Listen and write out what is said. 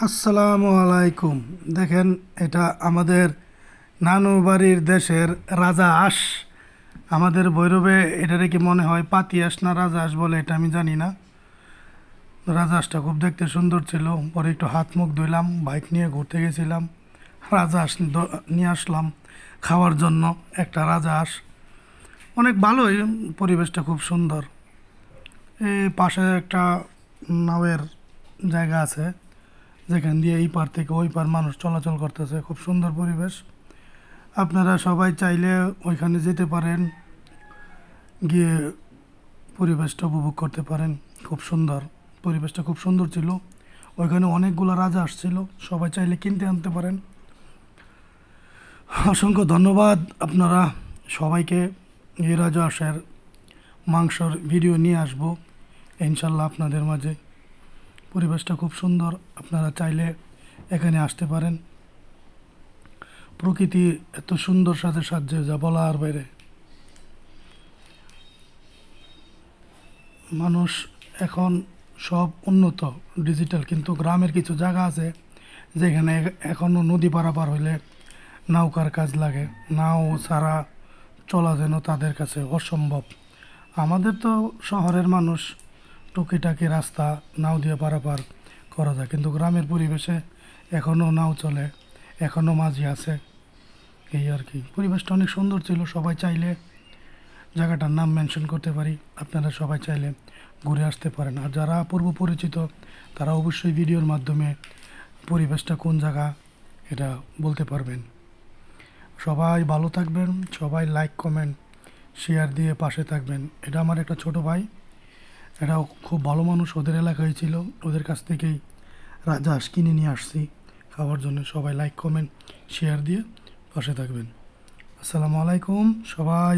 আসসালামু আলাইকুম। দেখেন, এটা আমাদের নানু বাড়ির দেশের রাজা হাঁস। আমাদের ভৈরবে এটারে কি মনে হয় পাতি হাঁস না রাজা হাঁস বলে, এটা আমি জানি না। রাজা হাঁসটা খুব দেখতে সুন্দর ছিল। পরে একটু হাত মুখ ধুইলাম, বাইক নিয়ে ঘুরতে গেছিলাম, রাজা হাঁস নিয়ে আসলাম খাওয়ার জন্য। একটা রাজা হাঁস অনেক ভালোই, পরিবেশটা খুব সুন্দর। এই পাশে একটা নাওয়ের জায়গা আছে, যেখান দিয়ে এই পার থেকে ওই পার মানুষ চলাচল করতেছে। খুব সুন্দর পরিবেশ। আপনারা সবাই চাইলে ওইখানে যেতে পারেন, গিয়ে পরিবেশটা উপভোগ করতে পারেন। খুব সুন্দর, পরিবেশটা খুব সুন্দর ছিল। ওইখানে অনেকগুলো রাজা আসছিল, সবাই চাইলে কিনতে আনতে পারেন। অসংখ্য ধন্যবাদ আপনারা সবাইকে। এই রাজা হাঁসের মাংসর ভিডিও নিয়ে আসবো ইনশাল্লাহ আপনাদের মাঝে। পরিবেশটা খুব সুন্দর, আপনারা চাইলে এখানে আসতে পারেন। প্রকৃতি এত সুন্দর সাথে সাজছে যা বলার বাইরে। মানুষ এখন সব উন্নত ডিজিটাল, কিন্তু গ্রামের কিছু জায়গা আছে যেখানে এখনও নদী পারাপার হইলে নৌকার কাজ লাগে। নাও ছাড়া চলা যেন তাদের কাছে অসম্ভব। আমাদের তো শহরের মানুষ, টুকিটাকি রাস্তা নাও দিয়ে পারাপার করা যায়, কিন্তু গ্রামের পরিবেশে এখনও নাও চলে, এখনও মাঝি আছে। এই আর কি, পরিবেশটা অনেক সুন্দর ছিল। সবাই চাইলে জায়গাটার নাম মেনশন করতে পারি, আপনারা সবাই চাইলে ঘুরে আসতে পারেন। আর যারা পূর্ব পরিচিত তারা অবশ্যই ভিডিওর মাধ্যমে পরিবেশটা কোন জায়গা এটা বলতে পারবেন। সবাই ভালো থাকবেন, সবাই লাইক কমেন্ট শেয়ার দিয়ে পাশে থাকবেন। এটা আমার একটা ছোট ভাই, এটাও খুব ভালো মানুষ, ওদের এলাকায় ছিল, ওদের কাছ থেকেই রাজহাঁস কিনে নিয়ে আসছি খাওয়ার জন্য। সবাই লাইক কমেন্ট শেয়ার দিয়ে পাশে থাকবেন। আসসালামু আলাইকুম সবাই।